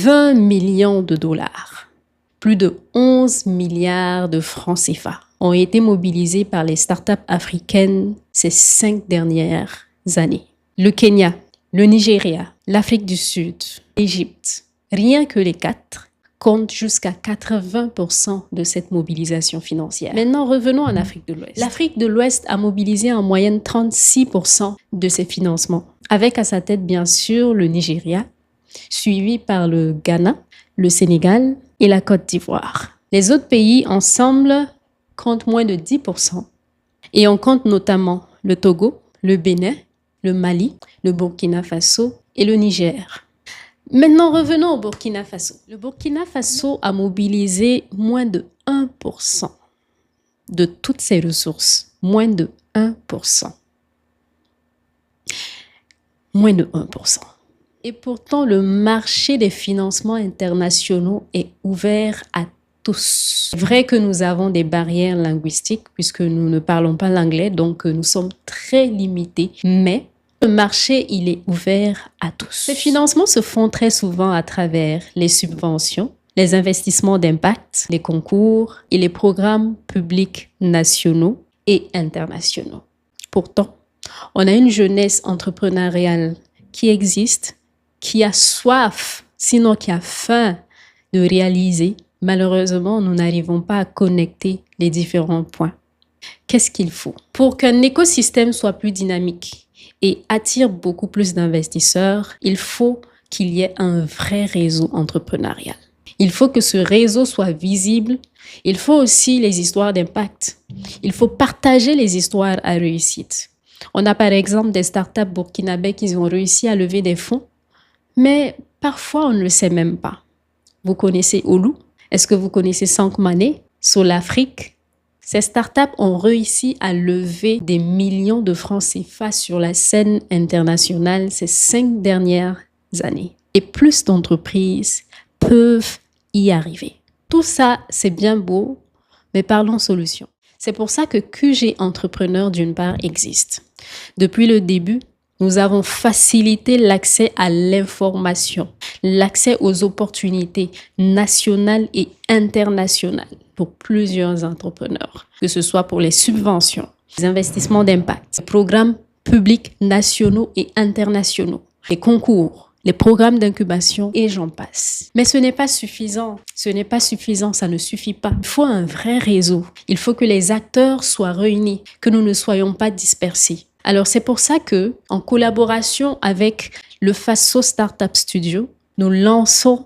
20 millions de dollars, plus de 11 milliards de francs CFA ont été mobilisés par les startups africaines ces 5 dernières années. Le Kenya, le Nigeria, l'Afrique du Sud, l'Égypte, rien que les 4 comptent jusqu'à 80% de cette mobilisation financière. Maintenant, revenons en Afrique de l'Ouest. L'Afrique de l'Ouest a mobilisé en moyenne 36% de ses financements, avec à sa tête bien sûr le Nigeria, suivi par le Ghana, le Sénégal et la Côte d'Ivoire. Les autres pays ensemble comptent moins de 10%. Et on compte notamment le Togo, le Bénin, le Mali, le Burkina Faso et le Niger. Maintenant, revenons au Burkina Faso. Le Burkina Faso a mobilisé moins de 1% de toutes ses ressources. Moins de 1%. Moins de 1%. Et pourtant, le marché des financements internationaux est ouvert à tous. C'est vrai que nous avons des barrières linguistiques puisque nous ne parlons pas l'anglais, donc nous sommes très limités. Mais le marché, il est ouvert à tous. Ces financements se font très souvent à travers les subventions, les investissements d'impact, les concours et les programmes publics nationaux et internationaux. Pourtant, on a une jeunesse entrepreneuriale qui existe, qui a soif, sinon qui a faim de réaliser. Malheureusement, nous n'arrivons pas à connecter les différents points. Qu'est-ce qu'il faut? Pour qu'un écosystème soit plus dynamique et attire beaucoup plus d'investisseurs, il faut qu'il y ait un vrai réseau entrepreneurial. Il faut que ce réseau soit visible. Il faut aussi les histoires d'impact. Il faut partager les histoires à réussite. On a par exemple des startups burkinabés qui ont réussi à lever des fonds, mais parfois on ne le sait même pas. Vous connaissez Olu? Est-ce que vous connaissez Sankmané, Solafrique? Ces startups ont réussi à lever des millions de francs CFA sur la scène internationale ces 5 dernières années. Et plus d'entreprises peuvent y arriver. Tout ça, c'est bien beau, mais parlons solutions. C'est pour ça que QG Entrepreneur, d'une part, existe. Depuis le début, nous avons facilité l'accès à l'information, l'accès aux opportunités nationales et internationales pour plusieurs entrepreneurs, que ce soit pour les subventions, les investissements d'impact, les programmes publics nationaux et internationaux, les concours, les programmes d'incubation et j'en passe. Mais ce n'est pas suffisant. Ce n'est pas suffisant, ça ne suffit pas. Il faut un vrai réseau. Il faut que les acteurs soient réunis, que nous ne soyons pas dispersés. Alors, c'est pour ça que, en collaboration avec le FASO Startup Studio, nous lançons